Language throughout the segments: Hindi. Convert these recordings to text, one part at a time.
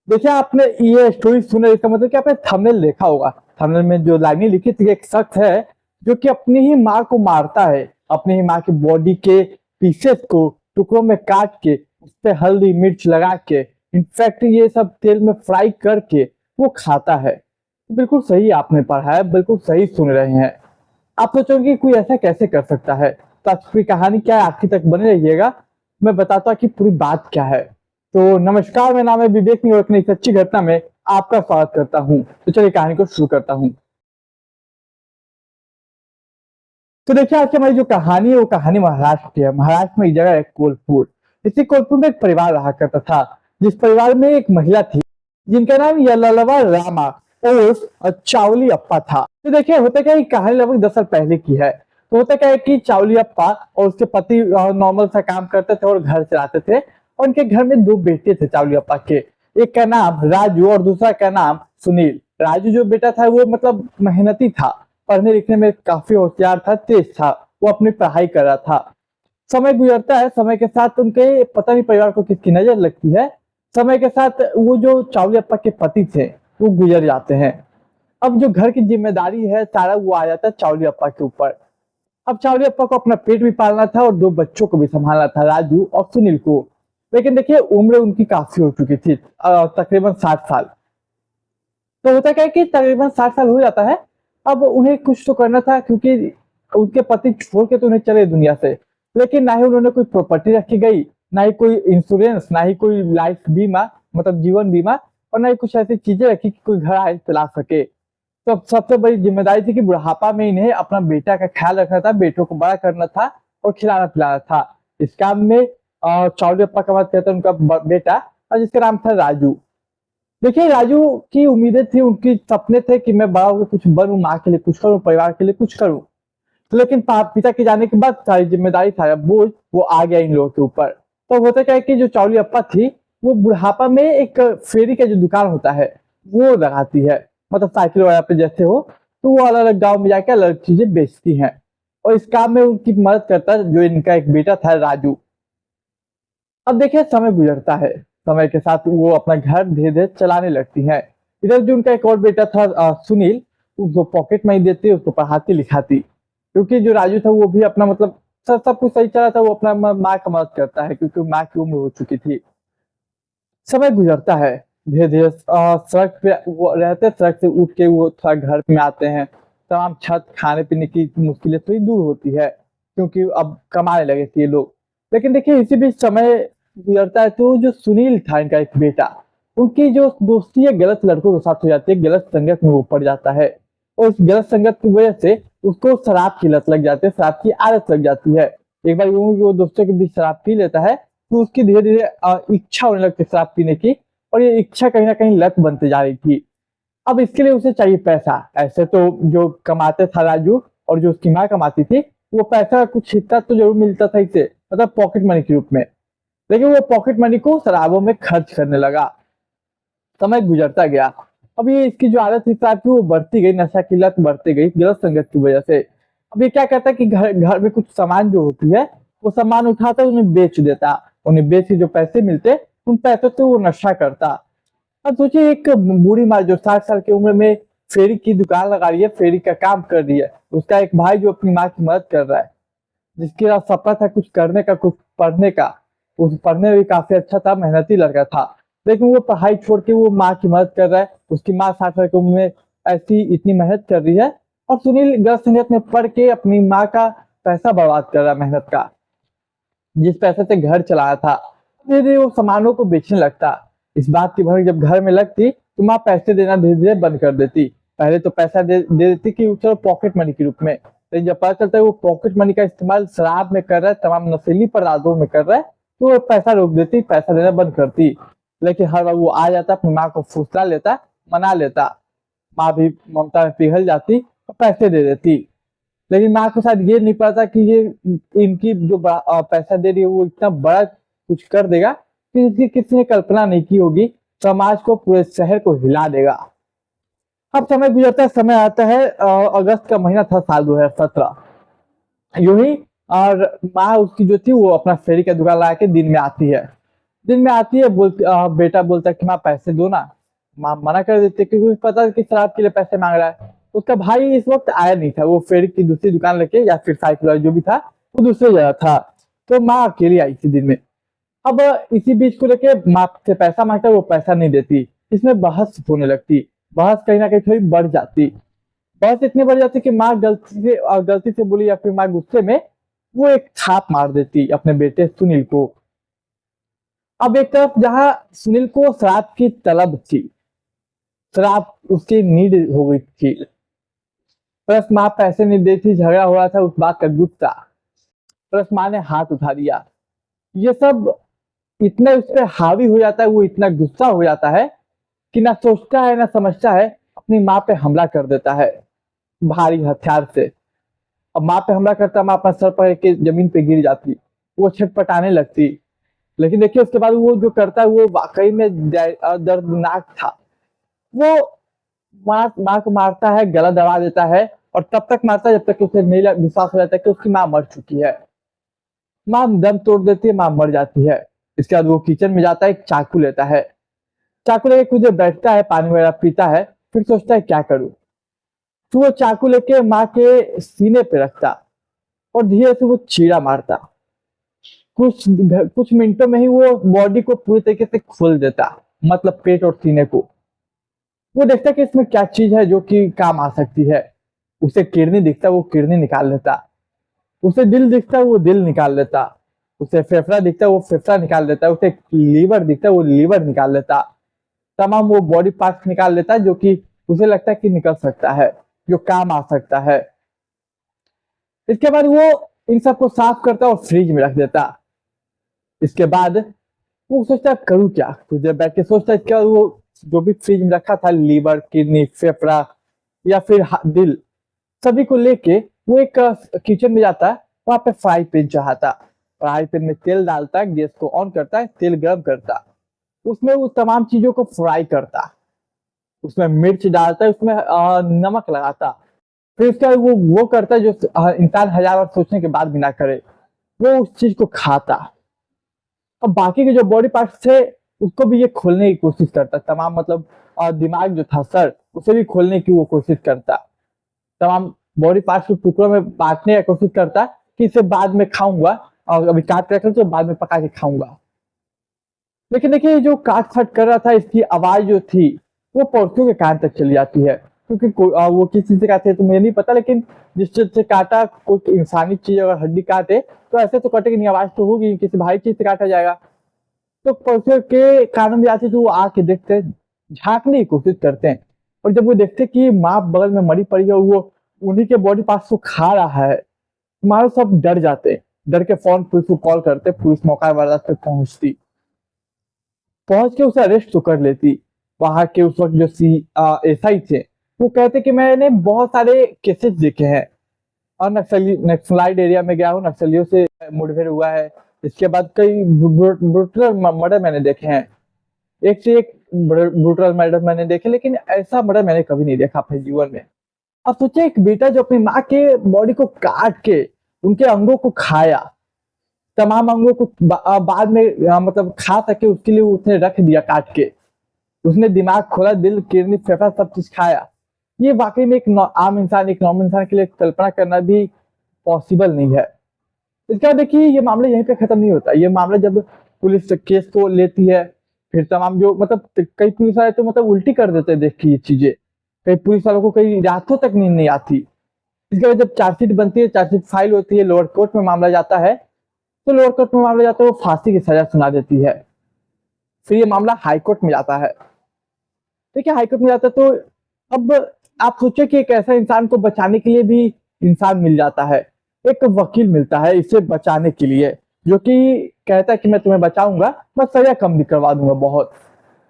देखिए, आपने ये स्टोरी सुना, इसका मतलब कि आपने थंबनेल देखा होगा। थंबनेल में जो लाइनें लिखी थी, एक शख्स है जो कि अपनी ही माँ को मारता है, अपनी ही माँ की बॉडी के पीसेस को टुकड़ों में काट के, उस पे हल्दी मिर्च लगा के, इनफैक्ट ये सब तेल में फ्राई करके वो खाता है। बिल्कुल सही आपने पढ़ा है, बिल्कुल सही सुन रहे हैं। आप सोचोगे कि कोई ऐसा कैसे कर सकता है, तो आज पूरी कहानी क्या है, आखिर तक बने रहिएगा। मैं बताता हूँ कि पूरी बात क्या है। तो नमस्कार, मेरा नाम है विवेक न्यू, एक नई सच्ची घटना में आपका स्वागत करता हूँ। तो चलिए कहानी को शुरू करता हूँ। तो देखिए, आज की हमारी जो कहानी है वो कहानी महाराष्ट्र की है। महाराष्ट्र में एक जगह है कोल्हापुर। इसी कोल्हापुर में एक परिवार रहा करता था, जिस परिवार में एक महिला थी जिनका नाम यल्लवा रामा और चावली अप्पा था। तो देखिए, होता क्या है, ये कहानी लगभग 10 साल पहले की है। तो होता क्या है कि चावली अप्पा और उसके पति नॉर्मल सा काम करते थे और घर चलाते थे, और उनके घर में दो बेटे थे चावली अप्पा के। एक का नाम राजू और दूसरा का नाम सुनील। राजू जो बेटा था वो मतलब मेहनती था, पढ़ने लिखने में काफी होशियार था, तेज था। वो अपनी पढ़ाई कर रहा था। समय गुजरता है, समय के साथ उनके पता नहीं परिवार को किसकी नजर लगती है। समय के साथ वो जो चावली अप्पा के पति थे वो गुजर जाते हैं। अब जो घर की जिम्मेदारी है सारा वो आ जाता है चावली अप्पा के ऊपर। अब चावली अप्पा को अपना पेट भी पालना था और दो बच्चों को भी संभालना था, राजू और सुनील को। लेकिन देखिए, उम्र उनकी काफी हो चुकी थी, तकरीबन 60 साल। तो होता क्या है कि तकरीबन 60 साल हो जाता है। अब उन्हें कुछ तो करना था, क्योंकि उनके पति छोड़ के तो उन्हें चले दुनिया से। लेकिन ना ही उन्होंने कोई प्रॉपर्टी रखी गई, ना ही कोई इंश्योरेंस, ना ही कोई लाइफ बीमा, मतलब जीवन बीमा, और ना ही कुछ ऐसी चीजें रखी कि कोई घर आए चला सके। तो अब सबसे बड़ी जिम्मेदारी थी कि बुढ़ापा में इन्हें अपना बेटा का ख्याल रखना था, बेटों को बड़ा करना था और खिलाना पिलाना था। इस काम में चावली अप्पा का बात करता है उनका बेटा, और जिसका नाम था राजू। देखिए, राजू की उम्मीदें थी, उनकी सपने थे कि मैं बड़ा होकर कुछ बनूं, माँ के लिए कुछ करूं, परिवार के लिए कुछ करूं। तो लेकिन पिता के जाने के बाद सारी जिम्मेदारी, सारा बोझ वो आ गया इन लोगों के ऊपर। तो होता क्या है कि जो चावली अप्पा थी वो बुढ़ापा में एक फेरी का जो दुकान होता है वो लगाती है, मतलब साइकिल वगैरह पे जैसे हो। तो वो अलग अलग गाँव में जाकर अलग अलग चीजें बेचती हैं, और इस काम में उनकी मदद करता है जो इनका एक बेटा था राजू। अब देखिए, समय गुजरता है, समय के साथ वो अपना घर धीरे धीरे चलाने लगती है। इधर जो उनका एक और बेटा था सुनील, उसको पॉकेट मनी देती, उसको पढ़ाती लिखाती, क्योंकि जो राजू था वो भी अपना मतलब सब सब कुछ सही चला था। वो अपना माँ का मदद करता है क्योंकि माँ की उम्र हो चुकी थी। समय गुजरता है, धीरे धीरे सड़क पे वो रहते, सड़क से उठ के वो थोड़ा घर में आते हैं। तमाम छत खाने पीने की मुश्किलें थोड़ी दूर होती है, क्योंकि अब कमाने लगे थे ये लोग। लेकिन देखिए, इसी बीच समय गुजरता है तो जो सुनील था इनका एक बेटा, उनकी जो दोस्ती है गलत लड़कों के साथ हो जाती है, गलत संगत में वो पड़ जाता है। और उस गलत संगत की वजह से उसको शराब की लत लग जाती है, शराब की आदत लग जाती है। एक बार यूं वो दोस्तों के बीच शराब पी लेता है, तो उसकी धीरे धीरे इच्छा होने लगती है शराब पीने की, और ये इच्छा कहीं ना कहीं लत बनती जा रही थी। अब इसके लिए उसे चाहिए पैसा। ऐसे तो जो कमाते था राजू और जो उसकी माँ कमाती थी, वो पैसा का कुछ हिस्सा तो जरूर मिलता था इसे, मतलब पॉकेट मनी के रूप में। लेकिन वो पॉकेट मनी को शराबों में खर्च करने लगा। समय गुजरता गया। अब ये इसकी जो आदत थी शराब की वो बढ़ती गई, नशा की लत बढ़ती गई गलत संगत की वजह से। अब ये क्या करता है कि घर घर में कुछ सामान जो होती है वो सामान उठाता, उन्हें बेच देता। उन्हें बेच के जो पैसे मिलते, उन पैसों से वो नशा करता। अब सोचिए, एक बूढ़ी माँ जो 60 साल की उम्र में फेरी की दुकान लगा रही है, फेरी का काम कर रही है, उसका एक भाई जो अपनी माँ की मदद कर रहा है, जिसका सपना था कुछ करने का, कुछ पढ़ने का। उस पढ़ने में भी काफी अच्छा था, मेहनती लड़का था। लेकिन वो पढ़ाई छोड़ के वो माँ की मदद कर रहा है। उसकी माँ 60 साल की उम्र में ऐसी इतनी मेहनत कर रही है, और सुनील गलत संगत में पढ़ के अपनी माँ का पैसा बर्बाद कर रहा है, मेहनत का, जिस पैसे से घर चलाया था। धीरे धीरे वो सामानों को बेचने लगता। इस बात की भनक जब घर में लगती तो माँ पैसे देना धीरे धीरे बंद कर देती। पहले तो पैसा दे देती कि चलो पॉकेट मनी के रूप में, लेकिन जब पता चलता है वो पॉकेट मनी का इस्तेमाल शराब में कर रहा है, तमाम नशीली पदार्थों में कर रहा है, तो वो पैसा रोक देती, पैसा देना बंद करती। लेकिन हर बार वो आ जाता, अपनी माँ को फुसला लेता, मना लेता। माँ भी ममता में पिघल जाती और पैसे दे देती। लेकिन माँ को शायद ये नहीं पता कि ये इनकी जो पैसा दे रही है वो इतना बड़ा कुछ कर देगा कि इसकी किसी ने कल्पना नहीं की होगी, समाज को, पूरे शहर को हिला देगा। अब समय गुजरता है, समय आता है, अगस्त का महीना था, साल 2017। यूं ही और माँ उसकी जो थी वो अपना फेरी का दुकान लगा के दिन में आती है। दिन में आती है, बेटा बोलता है कि माँ पैसे दो ना। माँ मना कर देती है क्योंकि उसे पता है कि शराब के लिए पैसे मांग रहा है। उसका भाई इस वक्त आया नहीं था, वो फेरी की दूसरी दुकान लेके या फिर साइकिल वाला जो भी था वो दूसरी जगह था। तो माँ अकेली आई थी दिन में। अब इसी बीच को लेके माँ से पैसा मांगता है, वो पैसा नहीं देती। इसमें बहस होने लगती। बहस कहीं ना कहीं थोड़ी बढ़ जाती। बहस इतनी बढ़ जाती कि माँ गलती से बोली या फिर माँ गुस्से में वो एक थाप मार देती अपने बेटे सुनील को। अब एक तरफ जहां सुनील को शराब की तलब थी, शराब उसकी नीड हो गई थी, प्लस माँ पैसे नहीं देती, झगड़ा हो रहा था उस बात का गुस्सा, प्लस माँ ने हाथ उठा दिया। ये सब इतना उस पर हावी हो जाता है, वो इतना गुस्सा हो जाता है कि ना सोचता है ना समझता है, अपनी माँ पे हमला कर देता है भारी हथियार से। अब माँ पे हमला करता, माँ अपना सर पकड़ के जमीन पे गिर जाती, वो छटपटाने लगती। लेकिन देखिए उसके बाद वो जो करता है वो वाकई में दर्दनाक था। वो माँ को मारता है, गला दबा देता है, और तब तक मारता है जब तक कि उसे नहीं विश्वास हो जाता है कि उसकी माँ मर चुकी है। माँ दम तोड़ देती है, माँ मर जाती है। इसके बाद वो किचन में जाता है, एक चाकू लेता है, चाकू लेके कुछ देर बैठता है, पानी वगैरह पीता है, फिर सोचता है क्या करूं। तो वो चाकू लेके माँ के सीने पे रखता और धीरे से वो चीरा मारता। कुछ कुछ मिनटों में ही वो बॉडी को पूरी तरीके से खोल देता, मतलब पेट और सीने को। वो देखता कि इसमें क्या चीज है जो कि काम आ सकती है। उसे किडनी दिखता, वो किडनी निकाल लेता। उसे दिल दिखता, वो दिल निकाल लेता। उसे फेफड़ा दिखता, वो फेफड़ा निकाल लेता। उसे लीवर दिखता, वो लीवर निकाल लेता। तमाम वो बॉडी पार्ट्स निकाल लेता है जो कि उसे लगता है कि निकल सकता है, जो काम आ सकता है। इसके बाद वो इन सबको साफ करता और फ्रिज में रख देता। इसके बाद वो सोचता है करूँ क्या, कुछ देर बैठ के सोचता है। इसके बाद वो जो भी फ्रिज में रखा था, लीवर, किडनी, फेफड़ा या फिर दिल, सभी को लेके वो एक किचन में जाता है। वहां पे फ्राई पैन चढ़ाता, फ्राई पैन में तेल डालता है, गैस को ऑन करता है, तेल गर्म करता, उसमें वो तमाम चीजों को फ्राई करता, उसमें मिर्च डालता है, उसमें नमक लगाता। फिर उसके बाद वो करता है जो इंसान हजार बार सोचने के बाद भी ना करे, वो उस चीज को खाता। अब बाकी के जो बॉडी पार्ट्स थे उसको भी ये खोलने की कोशिश करता, तमाम मतलब दिमाग जो था, सर, उसे भी खोलने की वो कोशिश करता। तमाम बॉडी पार्ट्स को टुकड़ों में बांटने की कोशिश करता कि इसे बाद में खाऊंगा, और अभी काट कर तो बाद में पका के खाऊंगा। लेकिन देखिए जो काट छाट कर रहा था, इसकी आवाज जो थी वो पड़ोसियों के कान तक चली जाती है। क्योंकि वो किस चीज से काटे हैं तो मुझे नहीं पता, लेकिन जिस चीज से काटा, कोई इंसानी चीज अगर हड्डी काटे तो ऐसे तो कटेगी नहीं, आवाज तो होगी, किसी भारी चीज से काटा जाएगा। तो पड़ोसियों के कानों में जाती तो वो आके देखते, झांकने की कोशिश करते हैं। और जब वो देखते कि माँ बगल में मरी पड़ी है और वो उन्हीं के बॉडी पार्ट्स को खा रहा है, मानो सब डर जाते। डर के फौरन पुलिस को कॉल करते, पुलिस मौका वारदात पे पहुंचती, पहुंच के उसे अरेस्ट तो कर लेती। वहां के उस वक्त जो एसआई थे वो कहते कि मैंने बहुत सारे केसेस देखे हैं और नक्सलाइट एरिया में गया हूँ, नक्सलियों से मुठभेड़ हुआ है। इसके बाद कई ब्रूटल मर्डर मैंने देखे हैं, एक से एक ब्रूटल मर्डर मैंने देखे, लेकिन ऐसा मर्डर मैंने कभी नहीं देखा अपने जीवन में। अब सोचे एक बेटा जो अपनी माँ के बॉडी को काट के उनके अंगों को खाया, तमाम अंगों को बाद में मतलब खा सके उसके लिए उसने रख दिया काट के। उसने दिमाग खोला, दिल, किडनी, फेफड़ा सब चीज खाया। ये वाकई में एक आम इंसान, एक नॉर्मल इंसान के लिए कल्पना करना भी पॉसिबल नहीं है। इसका देखिए ये मामला यहीं पे खत्म नहीं होता। ये मामला जब पुलिस केस को लेती है, फिर तमाम जो मतलब कई पुलिस वाले तो मतलब उल्टी कर देते हैं देख के ये चीजें। कई पुलिस वालों को कई रातों तक नींद नहीं आती। इसके बाद जब चार्जशीट बनती है, चार्जशीट फाइल होती है, लोअर कोर्ट में मामला जाता है, तो लोअर कोर्ट में मामला जाता है, वो फांसी की सजा सुना देती है। फिर ये मामला हाई कोर्ट में जाता है। देखिए हाई कोर्ट में जाता है तो अब आप सोचे कि एक ऐसा इंसान को बचाने के लिए भी इंसान मिल जाता है, एक वकील मिलता है इसे बचाने के लिए, जो कि कहता है कि मैं तुम्हें बचाऊंगा, मैं सजा कम भी करवा दूंगा बहुत।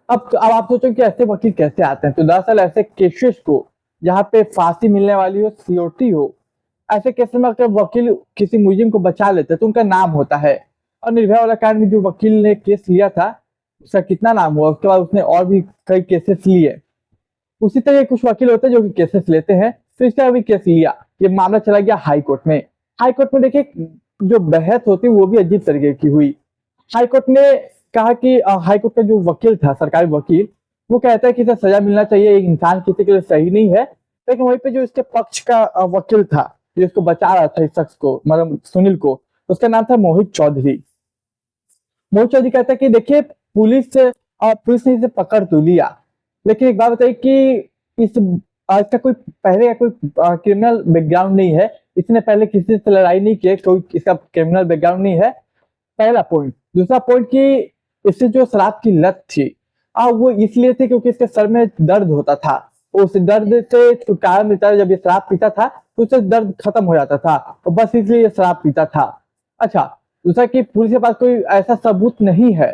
अब आप सोचो कि ऐसे वकील कैसे आते हैं। तो दरअसल ऐसे केसेस को जहाँ पे फांसी मिलने वाली हो, सीओटी हो, ऐसे केस में अगर वकील किसी मुलजिम को बचा लेते हैं तो उनका नाम होता है। और निर्भया वाला कांड में जो वकील ने केस लिया था उसका कितना नाम हुआ, उसके बाद उसने और भी कई केसेस लिए। उसी तरह कुछ वकील होते हैं जो कि केसेस लेते हैं, तो इसका भी केस लिया, ये मामला चला गया हाई कोर्ट में। हाई कोर्ट में देखिए जो बहस होती है वो भी अजीब तरीके की हुई। हाई कोर्ट ने कहा कि हाई कोर्ट का जो वकील था, सरकारी वकील, वो कहता है कि इसे सजा मिलना चाहिए, एक इंसान किसी के लिए सही नहीं है। लेकिन वहीं पे जो इसके पक्ष का वकील था, जो इसको बचा रहा था, इस शख्स को, मतलब सुनील को, उसका नाम था मोहित चौधरी। मोहित चौधरी कहता है कि देखिए, पुलिस ने इसे पकड़ तो लिया, लेकिन एक बात बताइए कि इसका कोई पहले का कोई क्रिमिनल बैकग्राउंड नहीं है, इसने पहले किसी से लड़ाई नहीं की, कोई इसका क्रिमिनल बैकग्राउंड नहीं है, पहला पॉइंट। दूसरा पॉइंट कि इससे जो शराब की लत थी, वो इसलिए थी क्योंकि इसके सर में दर्द होता था, उस दर्द से छुटकारा मिलता था। जब ये शराब पीता था तो उससे दर्द खत्म हो जाता था, और बस इसलिए ये शराब पीता था। अच्छा, दूसरा कि पुलिस के पास कोई ऐसा सबूत नहीं है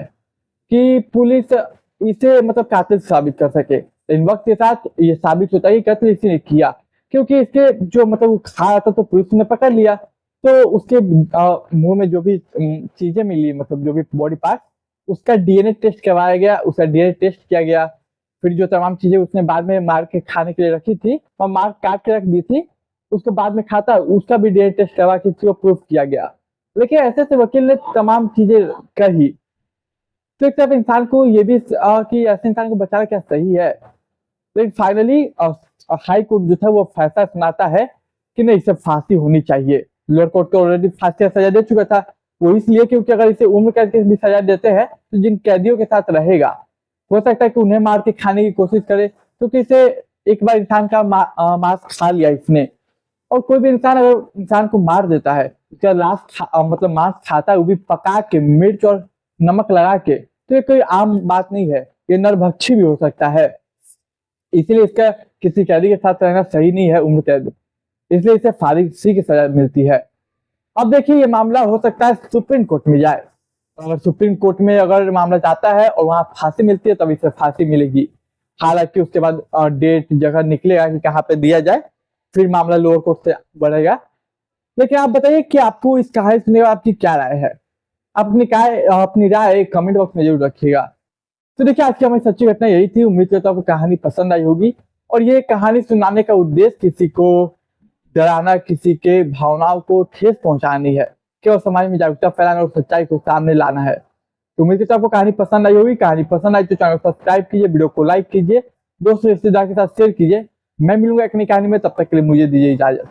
कि पुलिस इसे मतलब कातिल साबित कर सके, लेकिन वक्त के साथ ये साबित होता है कि कत्ल इसी ने किया, क्योंकि इसके जो मतलब वो खा रहा था तो पुलिस ने पकड़ लिया, तो उसके मुंह में जो भी चीजें मिली, मतलब जो भी बॉडी पार्ट, उसका डीएनए टेस्ट करवाया गया, उसका डीएनए टेस्ट किया गया। फिर जो तमाम चीजें उसने बाद में मार के खाने के लिए रखी थी और मार काट के रख दी थी, उसको बाद में खाता, उसका भी डीएनए टेस्ट करवा के इसको प्रूफ किया गया। लेकिन ऐसे से वकील ने तमाम चीजें कही, तो एक तरफ इंसान को ये भी कि ऐसे इंसान को बचाना क्या सही है, लेकिन फाइनली हाई कोर्ट जो था वो फैसला सुनाता है कि नहीं, इसे फांसी होनी चाहिए। लोअर कोर्ट को ऑलरेडी फांसी का सजा दे चुका था, वो इसलिए क्योंकि अगर इसे उम्र कैद की भी सजा देते हैं तो जिन कैदियों के साथ रहेगा, हो सकता है कि उन्हें मार के खाने की कोशिश करे, क्योंकि इसे एक बार इंसान का मांस खा लिया इसने, और कोई भी इंसान अगर इंसान को मार देता है, उसका लास्ट मतलब मांस खाता है, वो भी पका के मिर्च और नमक लगा के, तो ये कोई आम बात नहीं है, ये नरभक्षी भी हो सकता है। इसीलिए इसका किसी कैदी के साथ रहना सही नहीं है, उम्र कैद, इसलिए इसे फांसी की सजा मिलती है। अब देखिए, ये मामला हो सकता है सुप्रीम कोर्ट में जाए, अगर सुप्रीम कोर्ट में अगर मामला जाता है और वहां फांसी मिलती है तब इसे फांसी मिलेगी। हालांकि उसके बाद डेट जगह निकलेगा कि कहाँ पे दिया जाए, फिर मामला लोअर कोर्ट से बढ़ेगा। लेकिन आप बताइए कि आपको इस कहानी सुनने का आपकी क्या राय है? अपनी राय कमेंट बॉक्स में जरूर रखिएगा। तो देखिए, आज की हमारी सच्ची घटना यही थी। उम्मीद करता हूँ आपको कहानी पसंद आई होगी, और ये कहानी सुनाने का उद्देश्य किसी को डराना, किसी के भावनाओं को ठेस पहुंचानी है, केवल समाज में जागरूकता फैलाना और सच्चाई को सामने लाना है। तो उम्मीद करता हूँ आपको कहानी पसंद आई होगी। कहानी पसंद आई तो चैनल को सब्सक्राइब कीजिए, वीडियो को लाइक कीजिए, दोस्तों रिश्तेदार के साथ शेयर कीजिए। मैं मिलूंगा एक नई कहानी में, तब तक के लिए मुझे दीजिए इजाजत।